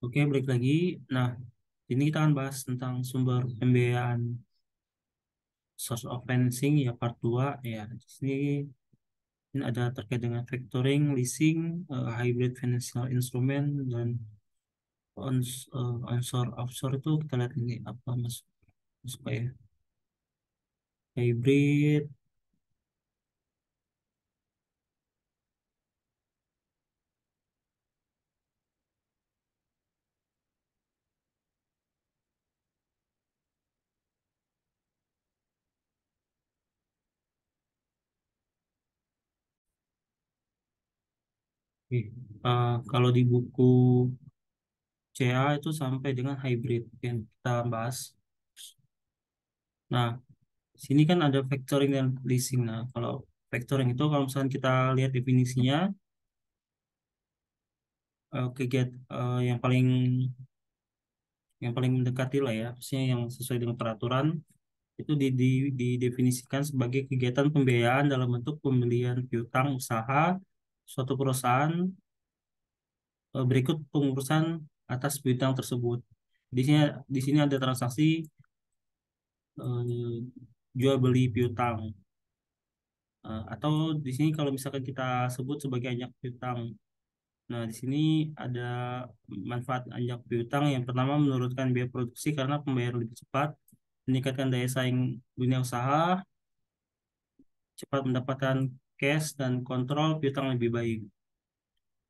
Oke, balik lagi. Nah, ini kita akan bahas tentang sumber pembiayaan source of financing ya part 2 ya. Di sini ini ada terkait dengan factoring, leasing, hybrid financial instrument dan onshore offshore itu kita lihat ini apa masuk masuk ya. Hybrid. Kalau di buku CA itu sampai dengan hybrid yang kita bahas. Nah, sini kan ada factoring dan leasing. Nah, kalau factoring itu kalau misalnya kita lihat definisinya, yang paling mendekati lah ya, maksudnya yang sesuai dengan peraturan itu didefinisikan sebagai kegiatan pembiayaan dalam bentuk pembelian piutang usaha suatu perusahaan, berikut pengurusan atas piutang tersebut. Di sini ada transaksi eh, jual beli piutang. Atau di sini kalau misalkan kita sebut sebagai ajak piutang. Nah, di sini ada manfaat anjak piutang yang pertama menurunkan biaya produksi karena pembayaran lebih cepat, meningkatkan daya saing dunia usaha, cepat mendapatkan cash dan kontrol piutang lebih baik.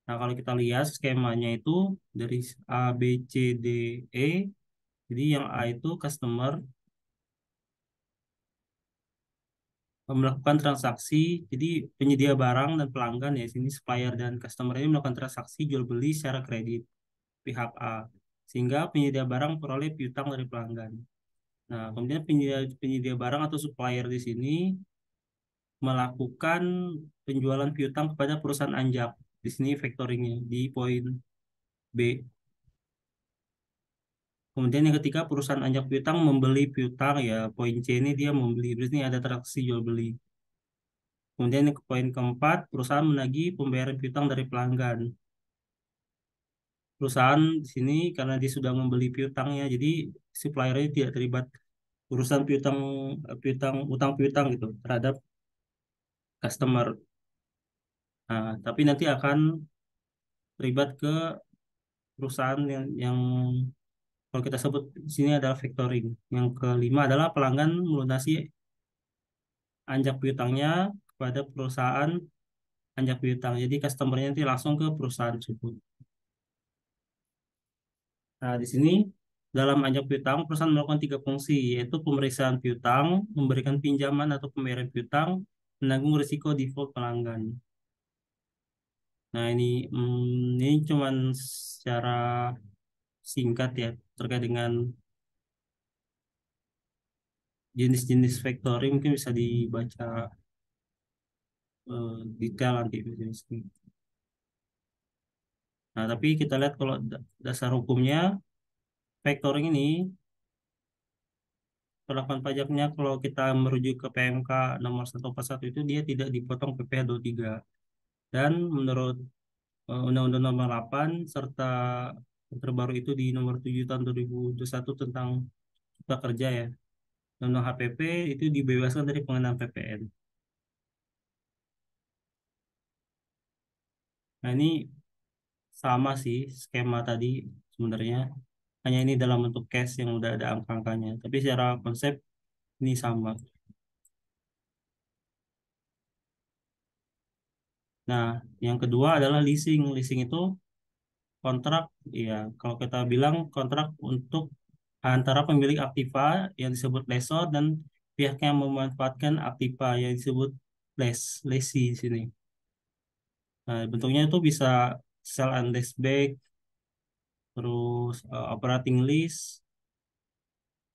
Nah, kalau kita lihat skemanya itu dari A, B, C, D, E. Jadi yang A itu customer melakukan transaksi, jadi penyedia barang dan pelanggan ya, sini supplier dan customer ini melakukan transaksi jual beli secara kredit pihak A, sehingga penyedia barang peroleh piutang dari pelanggan. Nah, kemudian penyedia, penyedia barang atau supplier di sini melakukan penjualan piutang kepada perusahaan anjak. Di sini factoringnya di poin B. Kemudian yang ketiga perusahaan anjak piutang membeli piutang ya, poin C ini dia membeli. Berarti ini ada transaksi jual beli. Kemudian yang ke poin keempat perusahaan menagih pembayaran piutang dari pelanggan. Perusahaan di sini karena dia sudah membeli piutangnya, jadi suppliernya tidak terlibat urusan piutang, piutang utang piutang gitu terhadap customer. Nah, tapi nanti akan terlibat ke perusahaan yang kalau kita sebut di sini adalah factoring. Yang kelima adalah pelanggan melunasi anjak piutangnya kepada perusahaan anjak piutang. Jadi customernya nanti langsung ke perusahaan tersebut. Nah, di sini dalam anjak piutang perusahaan melakukan tiga fungsi, yaitu pemeriksaan piutang, memberikan pinjaman atau pembayaran piutang, menanggung risiko default pelanggan. Nah, ini cuman secara singkat ya terkait dengan jenis-jenis factoring, mungkin bisa dibaca detail nanti jenis ini. Nah, tapi kita lihat kalau dasar hukumnya factoring ini perlakuan pajaknya kalau kita merujuk ke PMK nomor 141 itu dia tidak dipotong PPh 23. Dan menurut Undang-Undang Nomor 8 serta terbaru itu di Nomor 7 tahun 2021 tentang Cipta Kerja ya. Undang HPP itu dibebaskan dari pengenaan PPN. Nah, ini sama sih skema tadi sebenarnya. Hanya ini dalam bentuk cash yang udah ada angka-angkanya. Tapi secara konsep ini sama. Nah, yang kedua adalah leasing. Leasing itu kontrak, ya kalau kita bilang kontrak untuk antara pemilik aktiva yang disebut lessor dan pihak yang memanfaatkan aktiva yang disebut lessee di sini. Nah, bentuknya itu bisa sell and leaseback, terus operating lease,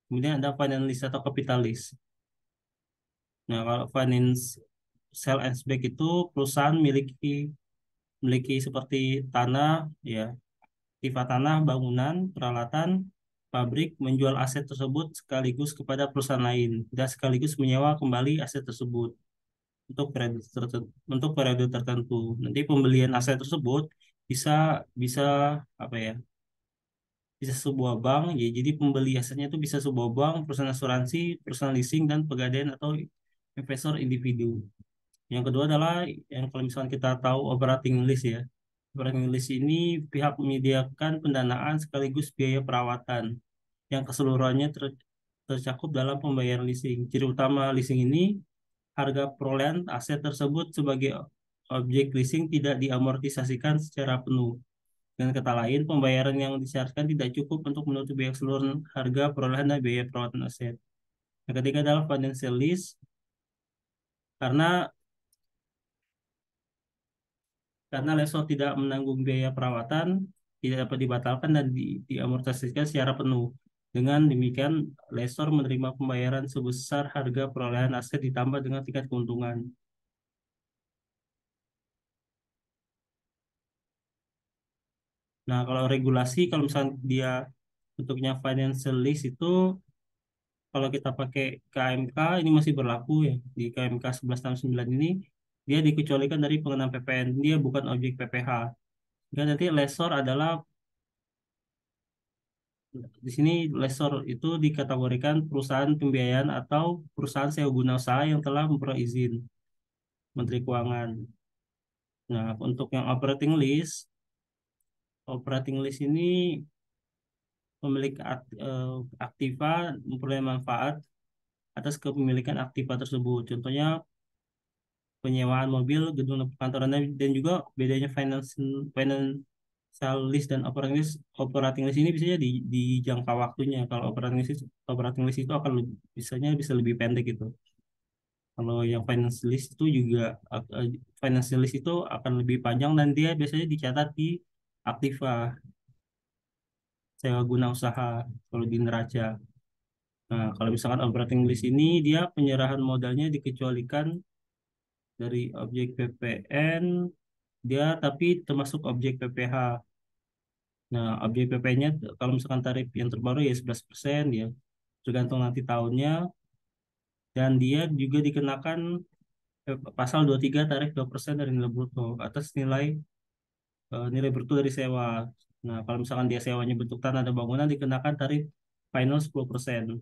kemudian ada finance lease atau capital lease. Nah, kalau finance sell and leaseback itu perusahaan memiliki seperti tanah, ya, aktiva tanah, bangunan, peralatan, pabrik menjual aset tersebut sekaligus kepada perusahaan lain dan sekaligus menyewa kembali aset tersebut untuk periode tertentu. Nanti pembelian aset tersebut bisa bisa apa ya? bisa sebuah bank, ya jadi pembeli asetnya itu bisa sebuah bank, perusahaan asuransi, perusahaan leasing, dan pegadaian atau investor individu. Yang kedua adalah yang kalau misalnya kita tahu operating lease ya. Operating lease ini pihak menyediakan pendanaan sekaligus biaya perawatan yang keseluruhannya tercakup dalam pembayaran leasing. Ciri utama leasing ini, harga perolehan aset tersebut sebagai objek leasing tidak diamortisasikan secara penuh. Dengan kata lain, pembayaran yang disyaratkan tidak cukup untuk menutup biaya keseluruhan harga perolehan dan biaya perawatan aset. Yang ketiga adalah financial lease, karena lessor tidak menanggung biaya perawatan, tidak dapat dibatalkan dan diamortisasikan secara penuh. Dengan demikian, lessor menerima pembayaran sebesar harga perolehan aset ditambah dengan tingkat keuntungan. Nah, kalau regulasi, kalau misalnya dia bentuknya financial lease itu, kalau kita pakai KMK ini masih berlaku ya. Di KMK 11 tahun 9 ini, dia dikecualikan dari pengenaan PPN. Dia bukan objek PPh. Dan nanti lessor adalah, di sini lessor itu dikategorikan perusahaan pembiayaan atau perusahaan sewa guna usaha yang telah memperoleh izin Menteri Keuangan. Nah, untuk yang operating list ini pemilik aktiva memperoleh manfaat atas kepemilikan aktiva tersebut. Contohnya penyewaan mobil, gedung perkantoran, dan juga bedanya financial lease dan operating lease ini biasanya di jangka waktunya. Kalau operating lease itu akan bisa lebih pendek gitu. Kalau yang financial lease itu juga financial lease itu akan lebih panjang dan dia biasanya dicatat di aktiva sewa guna usaha kalau di neraca. Nah, kalau misalkan operating lease ini dia penyerahan modalnya dikecualikan dari objek PPN, dia tapi termasuk objek PPh. Nah, objek PPN-nya kalau misalkan tarif yang terbaru ya 11% ya, tergantung nanti tahunnya, dan dia juga dikenakan pasal 23 tarif 2% dari nilai bruto atas nilai bruto dari sewa. Nah, kalau misalkan dia sewanya bentuk tanah dan bangunan dikenakan tarif final 10%.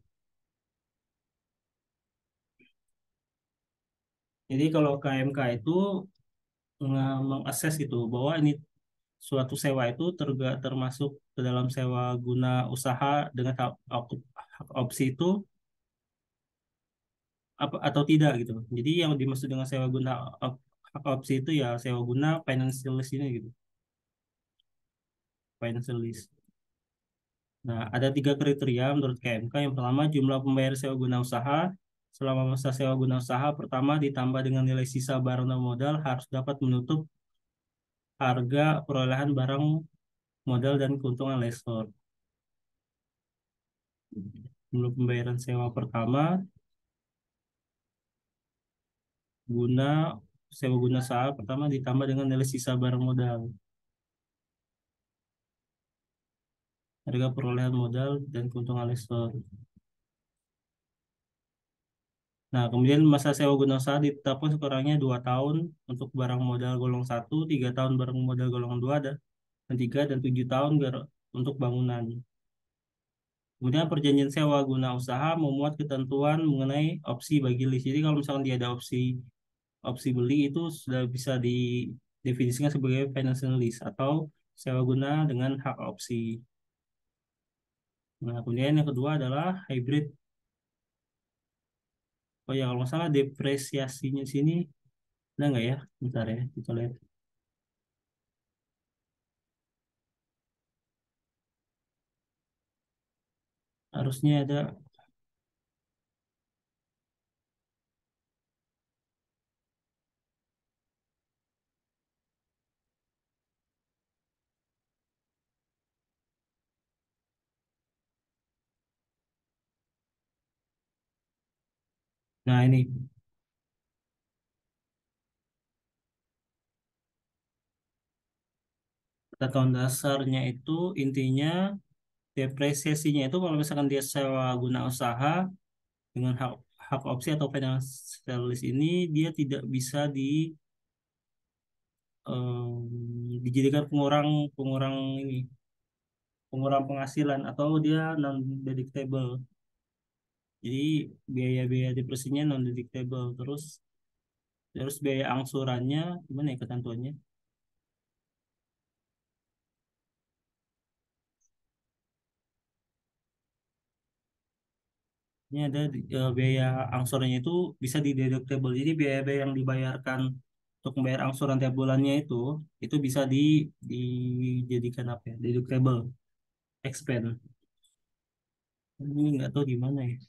Jadi kalau KMK itu mengakses gitu bahwa ini suatu sewa itu termasuk ke dalam sewa guna usaha dengan hak opsi itu apa atau tidak gitu. Jadi yang dimaksud dengan sewa guna hak opsi itu ya sewa guna financial lease ini gitu, financial lease. Nah, ada tiga kriteria menurut KMK. Yang pertama, jumlah pembayar sewa guna usaha selama masa sewa guna usaha pertama ditambah dengan nilai sisa barang dan modal harus dapat menutup harga perolehan barang, modal, dan keuntungan lessor. Jumlah pembayaran sewa pertama guna sewa guna usaha pertama ditambah dengan nilai sisa barang modal, harga perolehan modal, dan keuntungan lessor. Nah, kemudian masa sewa guna usaha ditetapkan sekurangnya 2 tahun untuk barang modal golongan 1, 3 tahun barang modal golongan 2, dan 3 dan 7 tahun untuk bangunan. Kemudian perjanjian sewa guna usaha memuat ketentuan mengenai opsi bagi lease. Jadi kalau misalkan dia ada opsi opsi beli itu sudah bisa didefinisikan sebagai financial lease atau sewa guna dengan hak opsi. Nah, kemudian yang kedua adalah hybrid. Oh ya, kalau nggak salah depresiasinya sini ada nggak ya? Bentar ya, kita lihat. Harusnya ada. Nah, ini tahun dasarnya itu intinya depresiasinya itu kalau misalkan dia sewa guna usaha dengan hak hak opsi atau financial lease ini dia tidak bisa dijadikan pengurang pengurang ini pengurangan penghasilan atau dia non deductible. Jadi biaya-biaya depresinya non deductible. Terus terus biaya angsurannya gimana ya ketentuannya? Ini ada biaya angsurannya itu bisa di deductible. Jadi biaya-biaya yang dibayarkan untuk membayar angsuran tiap bulannya itu bisa dijadikan apa ya? Deductible expense. Ini nggak tahu gimana ya.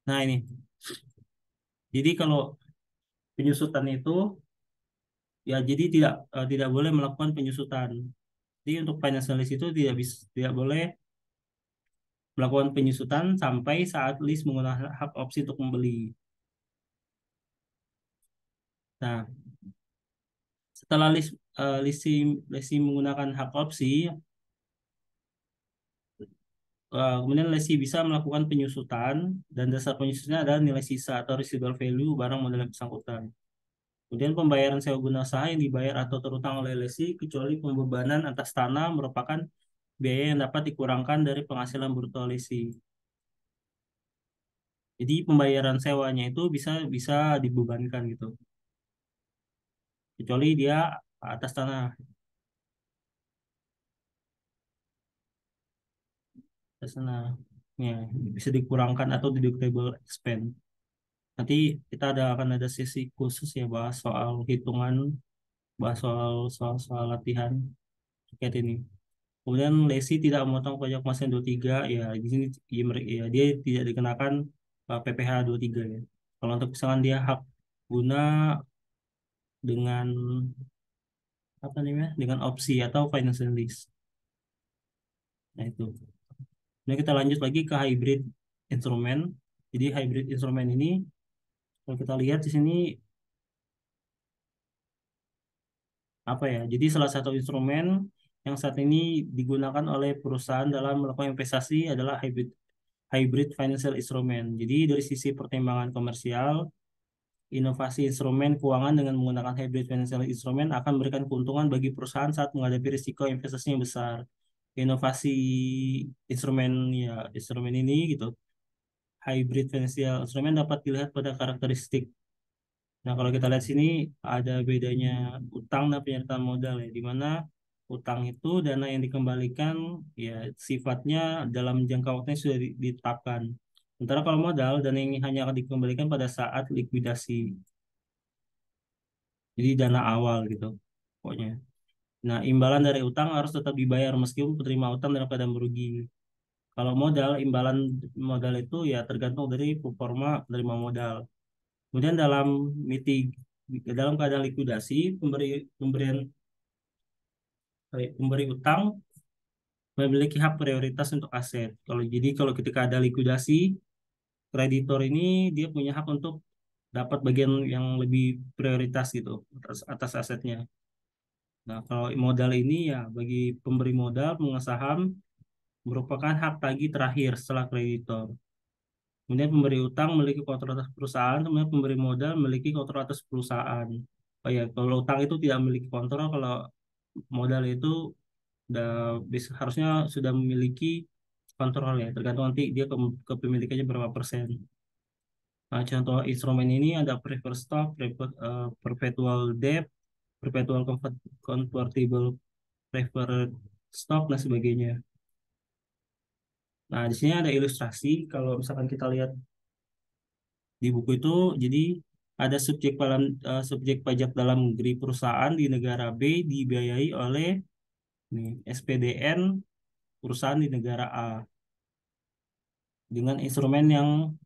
Nah ini, jadi kalau penyusutan itu ya jadi tidak boleh melakukan penyusutan. Jadi untuk financial list itu tidak boleh melakukan penyusutan sampai saat list menggunakan hak opsi untuk membeli. Nah, setelah listing menggunakan hak opsi, kemudian lesi bisa melakukan penyusutan dan dasar penyusutannya adalah nilai sisa atau residual value barang modal yang bersangkutan. Kemudian pembayaran sewa guna usaha yang dibayar atau terutang oleh lesi kecuali pembebanan atas tanah merupakan biaya yang dapat dikurangkan dari penghasilan bruto lesi. Jadi pembayaran sewanya itu bisa bisa dibebankan gitu, kecuali dia atas tanah, atas tanah. Ya, bisa dikurangkan atau deductible expense. Nanti kita akan ada sesi khusus ya bahas soal hitungan, bahas soal latihan terkait ini. Kemudian lesi tidak memotong pajak masing 23 ya di sini ya, dia tidak dikenakan PPh 23 ya. Kalau untuk misalkan dia hak guna dengan apa namanya? Dengan opsi atau financial lease. Nah itu. Nah kita lanjut lagi ke hybrid instrumen. Jadi hybrid instrumen ini kalau kita lihat di sini apa ya? Jadi salah satu instrumen yang saat ini digunakan oleh perusahaan dalam melakukan investasi adalah hybrid financial instrument. Jadi dari sisi pertimbangan komersial, inovasi instrumen keuangan dengan menggunakan hybrid financial instrument akan memberikan keuntungan bagi perusahaan saat menghadapi risiko investasi yang besar. Inovasi instrumen instrumen ini gitu. Hybrid financial instrument dapat dilihat pada karakteristik. Nah, kalau kita lihat sini ada bedanya utang dan penyertaan modal ya, di mana utang itu dana yang dikembalikan ya sifatnya dalam jangka waktu yang sudah ditetapkan. Sementara kalau modal dana yang hanya akan dikembalikan pada saat likuidasi. Jadi dana awal gitu pokoknya. Nah, imbalan dari utang harus tetap dibayar meskipun penerima utang dalam keadaan merugi. Kalau modal, imbalan modal itu ya tergantung dari performa penerima modal. Kemudian dalam keadaan likuidasi, pemberian pemberi utang memiliki hak prioritas untuk aset. Kalau ketika ada likuidasi, kreditor ini dia punya hak untuk dapat bagian yang lebih prioritas gitu atas asetnya. Nah, kalau modal ini ya bagi pemberi modal pemegang saham merupakan hak tagih terakhir setelah kreditor. Kemudian pemberi utang memiliki kontrol atas perusahaan, kemudian pemberi modal memiliki kontrol atas perusahaan. Oh ya, kalau utang itu tidak memiliki kontrol, kalau modal itu udah harusnya sudah memiliki kontrol ya, tergantung nanti dia kepemilikannya berapa persen. Nah, contoh instrumen ini ada preferred stock, perpetual debt, perpetual convertible preferred stock dan sebagainya. Nah, di sini ada ilustrasi kalau misalkan kita lihat di buku itu, jadi ada subjek pajak dalam negeri perusahaan di negara B dibiayai oleh nih, SPDN perusahaan di negara A dengan instrumen yang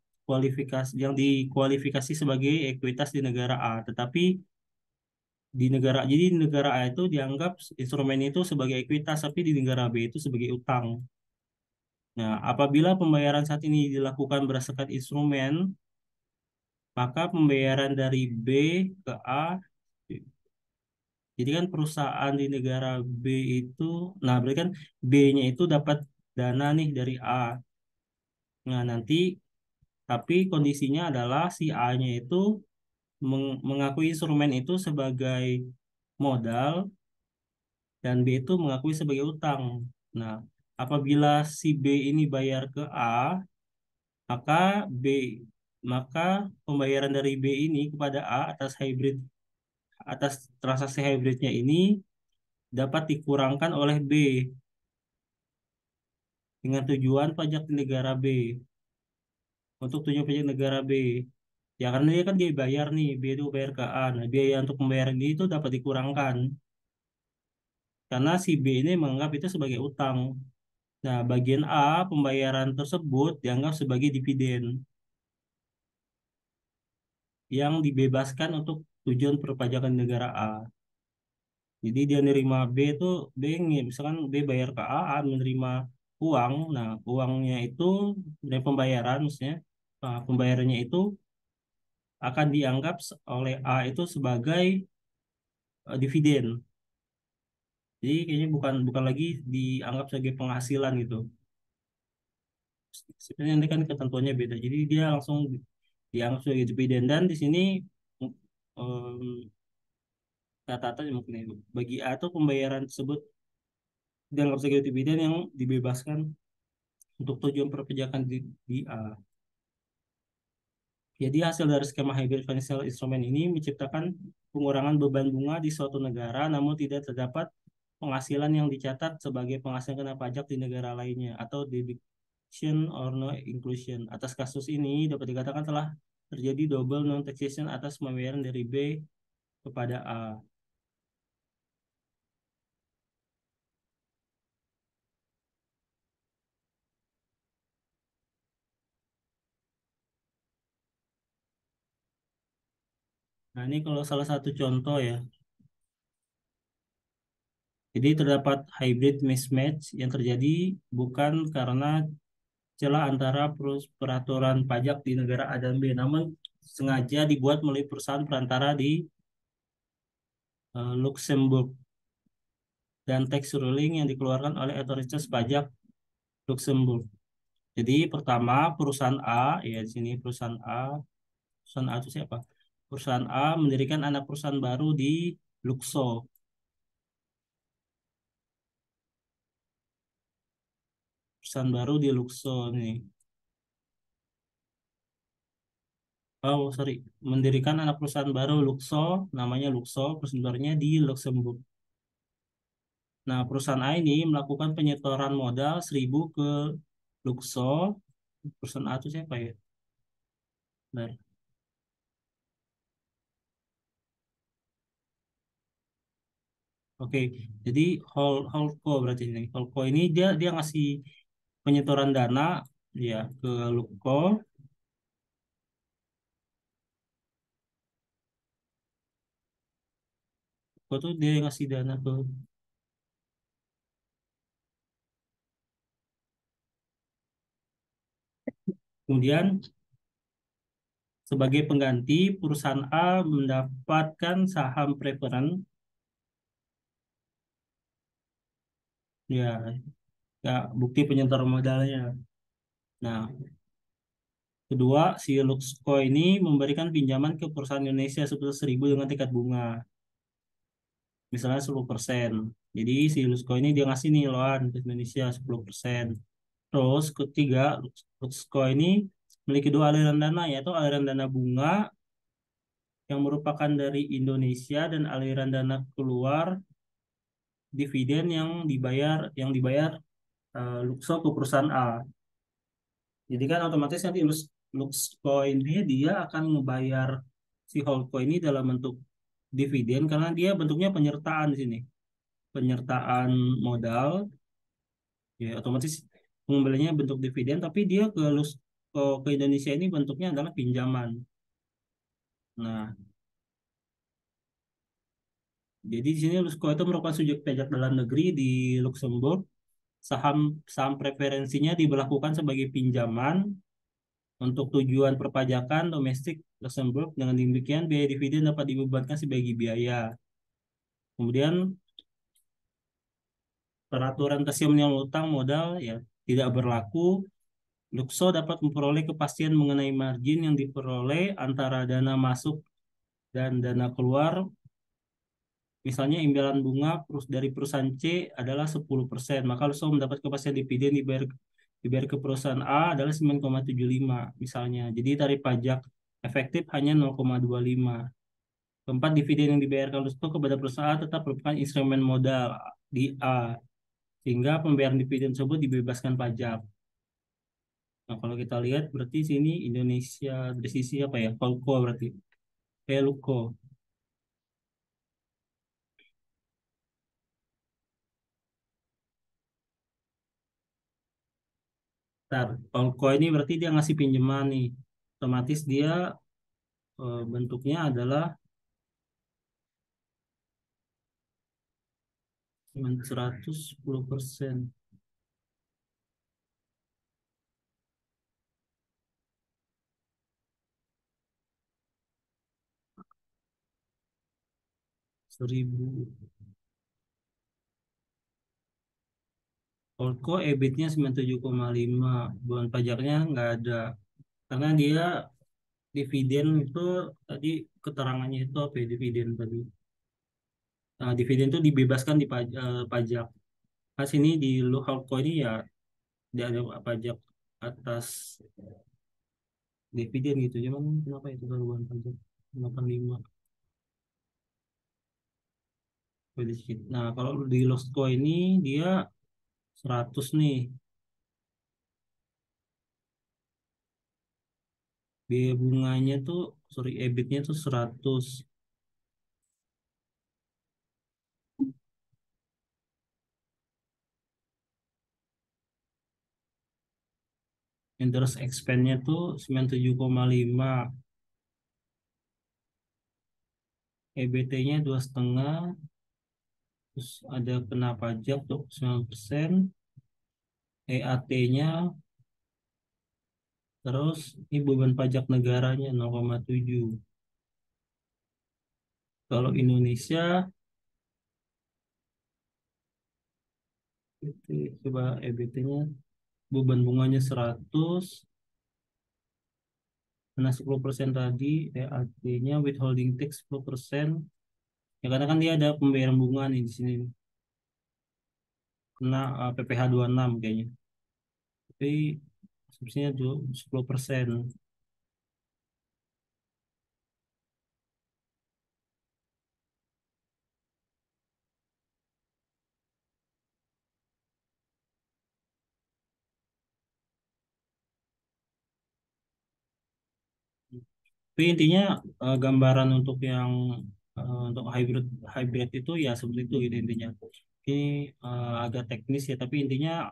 dikualifikasi sebagai ekuitas di negara A, tetapi di negara A itu dianggap instrumen itu sebagai ekuitas, tapi di negara B itu sebagai utang. Nah, apabila pembayaran saat ini dilakukan berdasarkan instrumen, maka pembayaran dari B ke A, jadi kan perusahaan di negara B itu, nah berarti kan B-nya itu dapat dana nih dari A. Nah, nanti tapi kondisinya adalah si A-nya itu mengakui instrumen itu sebagai modal dan B itu mengakui sebagai utang. Nah, apabila si B ini bayar ke A, maka B maka pembayaran dari B ini kepada A atas transaksi hybridnya ini dapat dikurangkan oleh B dengan tujuan pajak di negara B untuk tujuan pajak negara B. Ya karena dia kan dia bayar nih, B itu bayar ke A. Nah, biaya untuk pembayaran ini itu dapat dikurangkan karena si B ini menganggap itu sebagai utang. Nah, bagian A pembayaran tersebut dianggap sebagai dividen yang dibebaskan untuk tujuan perpajakan negara A. Jadi dia nerima B itu misalkan B bayar ke A menerima uang. Nah, uangnya itu dari pembayaran maksudnya pembayarannya itu akan dianggap oleh A itu sebagai dividen. Jadi kayaknya bukan bukan lagi dianggap sebagai penghasilan gitu. Sebenarnya nanti kan ketentuannya beda. Jadi dia langsung dianggap sebagai dividen dan di sini em, catatan mungkin itu bagi A itu pembayaran tersebut dianggap sebagai dividen yang dibebaskan untuk tujuan perpajakan di A. Jadi hasil dari skema hybrid financial instrument ini menciptakan pengurangan beban bunga di suatu negara, namun tidak terdapat penghasilan yang dicatat sebagai penghasilan kena pajak di negara lainnya atau deduction or no inclusion. Atas kasus ini dapat dikatakan telah terjadi double non taxation atas pembayaran dari B kepada A. Nah, ini kalau salah satu contoh ya. Jadi terdapat hybrid mismatch yang terjadi bukan karena celah antara peraturan pajak di negara A dan B, namun sengaja dibuat melalui perusahaan perantara di Luxembourg dan tax ruling yang dikeluarkan oleh otoritas pajak Luxembourg. Jadi pertama perusahaan A, ya di sini perusahaan A itu siapa? Perusahaan A mendirikan anak perusahaan baru di Luxo, perusahaan baru di Luxo nih. Oh, sorry, mendirikan anak perusahaan baru Luxo, namanya Luxo, perusahaan barunya di Luxembourg. Nah, perusahaan A ini melakukan penyetoran modal 1.000 ke Luxo. Perusahaan A itu siapa ya? Bentar. Oke, jadi Holdco berarti ini. Holdco ini dia dia ngasih penyetoran dana ya ke Luxo. Luxo tuh dia ngasih dana ke kemudian sebagai pengganti perusahaan A mendapatkan saham preference ya, ya bukti penyetoran modalnya. Nah, kedua, si Luxco ini memberikan pinjaman ke perusahaan Indonesia sebesar 1.000 dengan tingkat bunga, misalnya 10%. Jadi si Luxco ini dia ngasih nih loan ke Indonesia 10%. Terus ketiga, Luxco ini memiliki dua aliran dana, yaitu aliran dana bunga yang merupakan dari Indonesia dan aliran dana keluar dividen yang dibayar Luxco ke perusahaan A. Jadi kan otomatis nanti Luxco ini dia akan membayar si Holdco ini dalam bentuk dividen karena dia bentuknya penyertaan di sini. Penyertaan modal ya otomatis pengembaliannya bentuk dividen tapi dia ke Indonesia ini bentuknya adalah pinjaman. Nah, jadi di sini Luxco itu merupakan subjek pajak dalam negeri di Luxembourg. Saham saham preferensinya diberlakukan sebagai pinjaman untuk tujuan perpajakan domestik Luxembourg. Dengan demikian biaya dividen dapat dibebankan sebagai biaya. Kemudian peraturan testimonial utang modal ya tidak berlaku. Luxo dapat memperoleh kepastian mengenai margin yang diperoleh antara dana masuk dan dana keluar Misalnya imbalan bunga dari perusahaan C adalah 10%, maka Luso mendapat kepastian dividen dibayar ke perusahaan A adalah 9,75 misalnya. Jadi tarif pajak efektif hanya 0,25. Keempat, dividen yang dibayarkan Lusto kepada perusahaan A tetap merupakan instrumen modal di A, sehingga pembayaran dividen tersebut dibebaskan pajak. Nah, kalau kita lihat berarti sini Indonesia dari sisi apa ya? Kolko berarti. Luko. Ntar, Kolko ini berarti dia ngasih pinjaman nih. Otomatis dia bentuknya adalah 110%. 1.000. Kolko EBIT-nya 97,5. Beban pajaknya nggak ada. Karena dia dividen itu tadi keterangannya itu apa ya, dividen tadi. Nah, dividen itu dibebaskan di pajak. Nah, sini di Luhalco ini ya dia ada pajak atas dividen gitu. Cuman kenapa itu keluaran pajak 85 beda sedikit. Nah, kalau di Losco ini dia 100 nih. Biaya bunganya tuh, sorry, EBIT-nya tuh 100. Interest expense-nya tuh 97,5. EBT-nya 2,5. Terus ada kena pajak tuh 9%. EAT-nya, terus ini beban pajak negaranya 0,7. Kalau Indonesia, itu coba EBT-nya, beban bunganya 100, kena 10% tadi, EAT-nya withholding tax 10%. Ya karena kan dia ada pembayaran bunga nih di sini, kena PPh 6 kayaknya. Tapi subsidinya tuh 10%. Tapi intinya gambaran untuk yang untuk hybrid hybrid itu ya seperti itu gitu intinya. Ini agak teknis ya, tapi intinya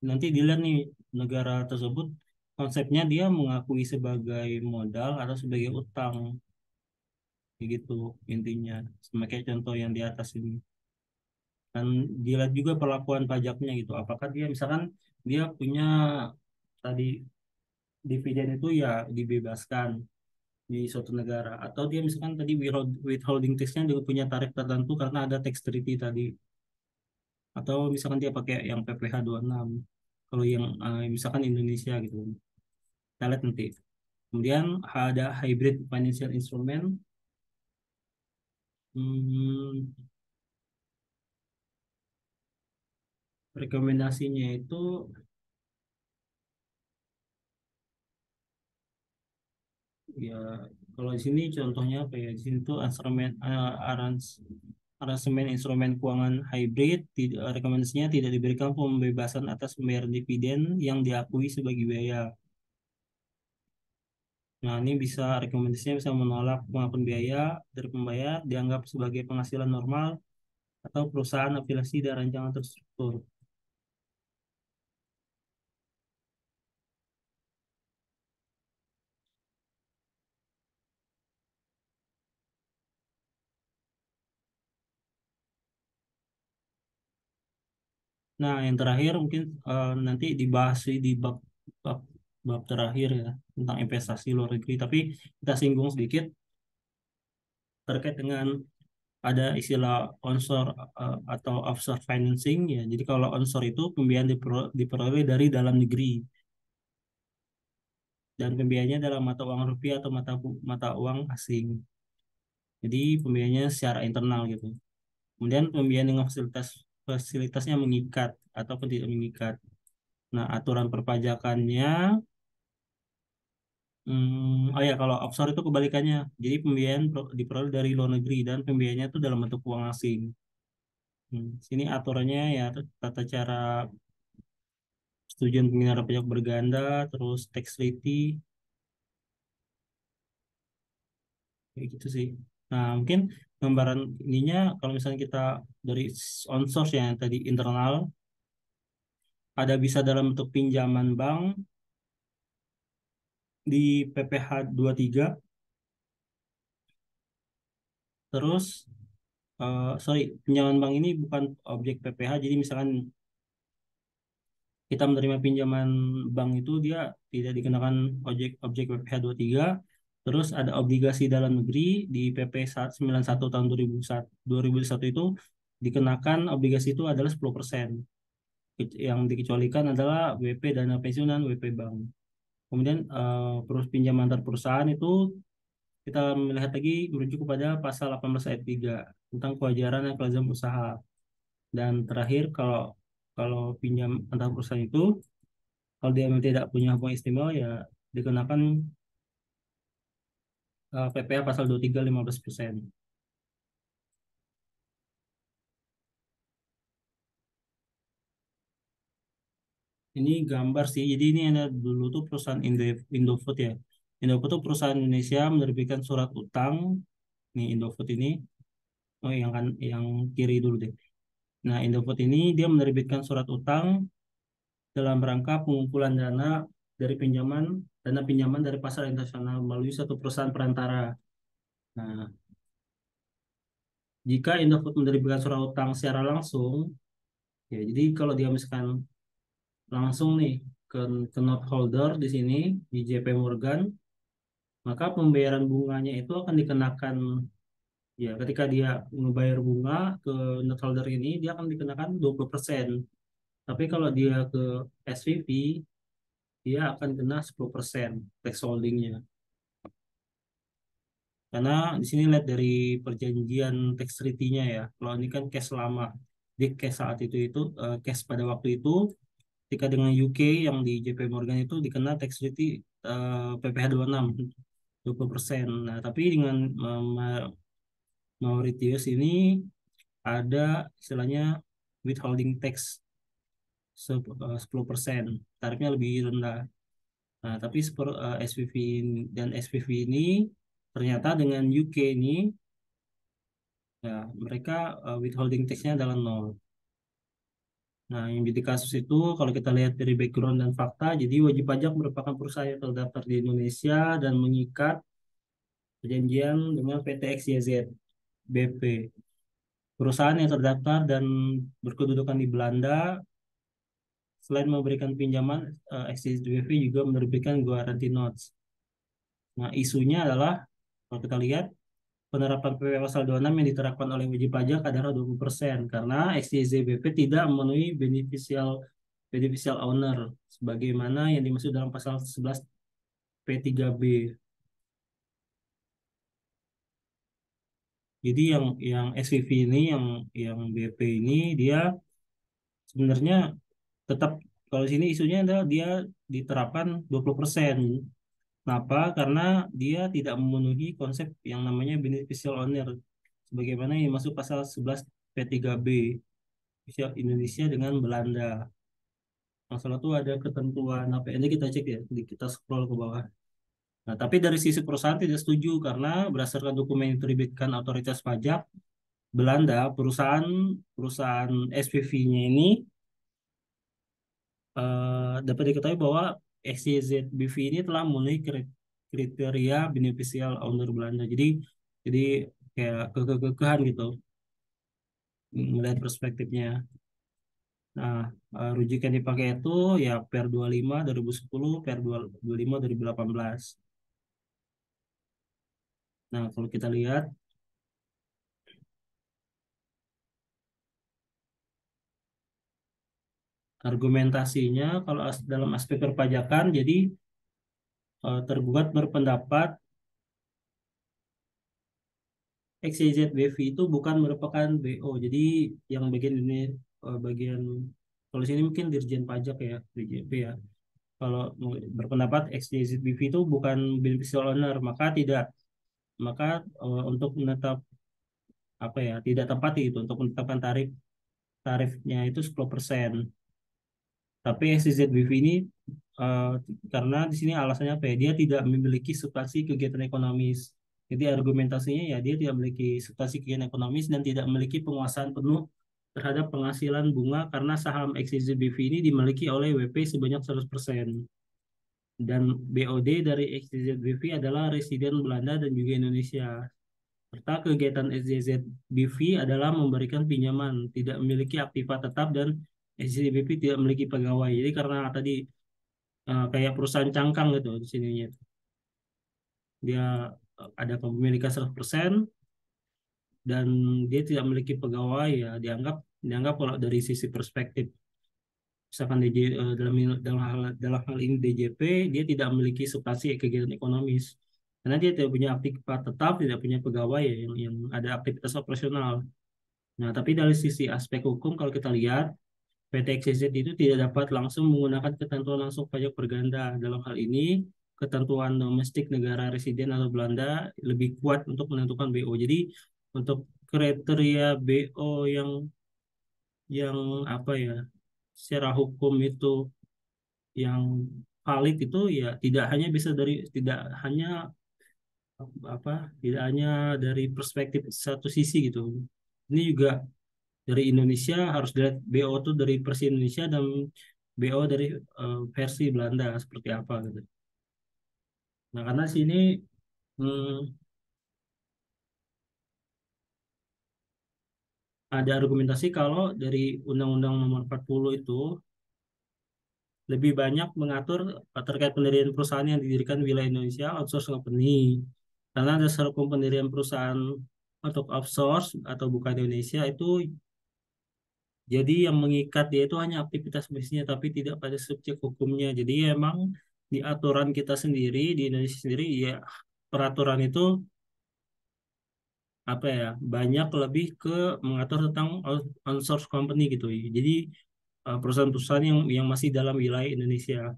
nanti dilihat nih negara tersebut konsepnya dia mengakui sebagai modal atau sebagai utang, kayak gitu intinya. Sebagai contoh yang di atas ini. Dan dilihat juga perlakuan pajaknya gitu. Apakah dia misalkan dia punya tadi dividen itu ya dibebaskan di suatu negara, atau dia misalkan tadi withholding tax-nya juga punya tarif tertentu karena ada tax treaty tadi, atau misalkan dia pakai yang PPh 6 kalau yang misalkan Indonesia gitu, kita lihat nanti. Kemudian ada hybrid financial instrument. Hmm, rekomendasinya itu ya, kalau di sini contohnya apa ya, di sini tuh instrumen aransemen instrumen keuangan hybrid, rekomendasinya tidak diberikan pembebasan atas pembayaran dividen yang diakui sebagai biaya. Nah, ini bisa rekomendasinya bisa menolak pengakuan biaya dari pembayar dianggap sebagai penghasilan normal atau perusahaan afiliasi dan rancangan terstruktur. Nah, yang terakhir mungkin nanti dibahas sih di bab, bab terakhir ya tentang investasi luar negeri. Tapi kita singgung sedikit terkait dengan ada istilah onshore atau offshore financing ya. Jadi kalau onshore itu pembiayaan diperoleh dari dalam negeri dan pembiayaannya dalam mata uang rupiah atau mata uang asing. Jadi pembiayaannya secara internal gitu. Kemudian pembiayaan dengan fasilitasnya mengikat ataupun tidak mengikat. Nah, aturan perpajakannya, oh ya, kalau offshore itu kebalikannya. Jadi pembiayaan diperoleh dari luar negeri dan pembiayaannya itu dalam bentuk uang asing. Sini aturannya ya tata cara persetujuan pengendara pajak berganda, terus tax treaty, kayak gitu sih. Nah, mungkin gambaran ininya kalau misalnya kita dari onsource yang tadi internal, ada bisa dalam bentuk pinjaman bank di PPh tiga. Terus sorry, pinjaman bank ini bukan objek PPh, jadi misalkan kita menerima pinjaman bank itu dia tidak dikenakan objek PPh tiga. Terus ada obligasi dalam negeri di PP 91 tahun 2001 itu dikenakan obligasi itu adalah 10%. Yang dikecualikan adalah WP dana pensiunan, WP bank. Kemudian pinjaman antar perusahaan itu kita melihat lagi merujuk kepada pasal 18 ayat 3 tentang kewajaran dan kelazim usaha. Dan terakhir kalau kalau pinjam antar perusahaan itu kalau dia memang tidak punya hubungan istimewa ya dikenakan PPh pasal 23 15%. Ini gambar sih. Jadi ini ada dulu tuh perusahaan Indofood ya. Indofood tuh perusahaan Indonesia menerbitkan surat utang. Nih Indofood ini. Oh yang kiri dulu deh. Nah, Indofood ini dia menerbitkan surat utang dalam rangka pengumpulan dana pinjaman dari pasar internasional melalui satu perusahaan perantara. Nah, jika Indofood menerbitkan surat utang secara langsung, ya jadi kalau dia misalkan langsung nih ke, ke note holder di sini di JP Morgan, maka pembayaran bunganya itu akan dikenakan ya ketika dia membayar bunga ke note holder ini dia akan dikenakan 20%. Tapi kalau dia ke SVP dia akan kena 10% tax holdingnya. Karena di sini lihat dari perjanjian tax treaty-nya ya. Kalau ini kan case lama. Di case saat itu case pada waktu itu ketika dengan UK yang di JP Morgan itu dikena tax treaty PPh 26 20%. Nah, tapi dengan Mauritius ini ada istilahnya withholding tax 10%. Tarifnya lebih rendah. Nah, tapi SPV dan SPV ini ternyata dengan UK ini ya mereka withholding tax-nya adalah nol. Nah, yang jadi kasus itu kalau kita lihat dari background dan fakta, jadi wajib pajak merupakan perusahaan yang terdaftar di Indonesia dan mengikat perjanjian dengan PT XYZ BP. Perusahaan yang terdaftar dan berkedudukan di Belanda, selain memberikan pinjaman, XYZ BP juga menerbitkan guarantee notes. Nah, isunya adalah kalau kita lihat penerapan PPh pasal 26 yang diterapkan oleh wajib pajak adalah 20% karena XYZBP tidak memenuhi beneficial owner sebagaimana yang dimaksud dalam pasal 11 P3B. Jadi yang SPV ini yang BP ini dia sebenarnya tetap kalau sini isunya adalah dia diterapkan 20%. Kenapa? Karena dia tidak memenuhi konsep yang namanya beneficial owner sebagaimana yang masuk pasal 11 P3B. Indonesia dengan Belanda. Masalah itu ada ketentuan apa ini kita cek ya, kita scroll ke bawah. Nah, tapi dari sisi perusahaan tidak setuju karena berdasarkan dokumen yang diterbitkan otoritas pajak Belanda, perusahaan SPV-nya ini dapat diketahui bahwa XYZ BV ini telah memenuhi kriteria beneficial owner Belanda. Jadi kayak kekekahan gitu melihat perspektifnya. Nah, rujukan yang dipakai itu ya Per 25 2010, Per 25 2018. Nah, kalau kita lihat argumentasinya, kalau dalam aspek perpajakan, jadi tergugat berpendapat XYZ itu bukan merupakan BO. Jadi yang bagian ini bagian kalau sini mungkin Dirjen Pajak ya, DJP ya. Kalau berpendapat XYZ itu bukan beneficial owner, maka tidak maka untuk menetap apa ya tidak tepat itu untuk menetapkan tarifnya itu 10%. Tapi XYZ ini eh, karena di sini alasannya apa ya? Dia tidak memiliki substansi kegiatan ekonomis. Jadi argumentasinya ya dia tidak memiliki substansi kegiatan ekonomis dan tidak memiliki penguasaan penuh terhadap penghasilan bunga karena saham XYZ ini dimiliki oleh WP sebanyak 100%. Dan BOD dari XYZ adalah residen Belanda dan juga Indonesia. Serta kegiatan SJZ BV adalah memberikan pinjaman, tidak memiliki aktiva tetap dan SJZ BV tidak memiliki pegawai. Jadi karena tadi kayak perusahaan cangkang gitu di sininya. Dia ada kepemilikan 100% dan dia tidak memiliki pegawai ya dianggap kalau dari sisi perspektif misalkan dalam hal ini DJP dia tidak memiliki substansi kegiatan ekonomis karena dia tidak punya aktivitas tetap, tidak punya pegawai ya, yang ada aktivitas operasional. Nah, tapi dari sisi aspek hukum kalau kita lihat PT XYZ itu tidak dapat langsung menggunakan ketentuan langsung pajak berganda. Dalam hal ini, ketentuan domestik negara residen atau Belanda lebih kuat untuk menentukan BO. Jadi, untuk kriteria BO yang apa ya, secara hukum itu yang valid itu ya tidak hanya apa tidak hanya dari perspektif satu sisi gitu. Ini juga dari Indonesia harus dilihat BO itu dari versi Indonesia dan BO dari versi Belanda seperti apa gitu. Nah karena sini hmm, ada argumentasi kalau dari Undang-Undang Nomor 40 itu lebih banyak mengatur terkait pendirian perusahaan yang didirikan di wilayah Indonesia outsource company. Karena dasar hukum pendirian perusahaan untuk outsource atau bukan di Indonesia itu jadi yang mengikat dia itu hanya aktivitas bisnisnya tapi tidak pada subjek hukumnya. Jadi ya emang di aturan kita sendiri di Indonesia sendiri ya peraturan itu apa ya banyak lebih ke mengatur tentang outsource company gitu ya. Jadi perusahaan-perusahaan yang masih dalam wilayah Indonesia.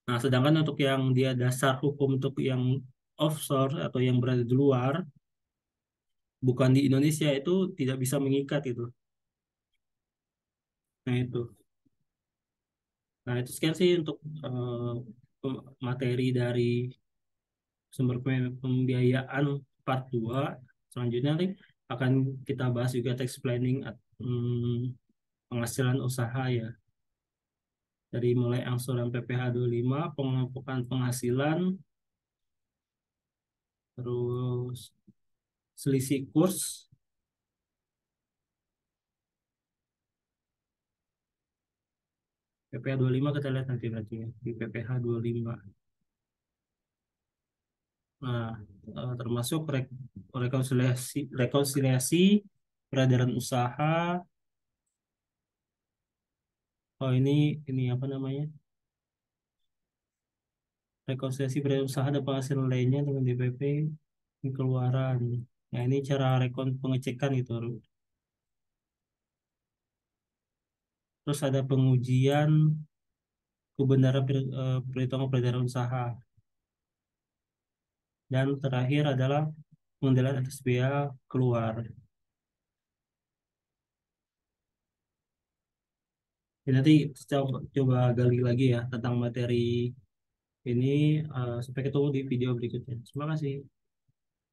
Nah, sedangkan untuk yang dia dasar hukum untuk yang offshore atau yang berada di luar bukan di Indonesia itu tidak bisa mengikat itu. Nah, itu. Nah, itu sekian sih untuk eh, materi dari sumber pembiayaan part 2. Selanjutnya nanti akan kita bahas juga tax planning penghasilan usaha ya. Dari mulai angsuran PPh 25, pengelompokan penghasilan, terus selisih kurs, PPh 25 kita lihat nanti berarti ya, di PPh 25. Nah, termasuk rekonsiliasi peredaran usaha. Oh ini apa namanya? Rekonsiliasi berusaha dan penghasilan lainnya dengan DPP keluaran. Nah, ini cara pengecekan itu. Terus ada pengujian kebenaran perhitungan peredaran usaha. Dan terakhir adalah pengendalian atas biaya keluar. Jadi nanti kita coba gali lagi ya tentang materi ini. Sampai ketemu di video berikutnya. Terima kasih.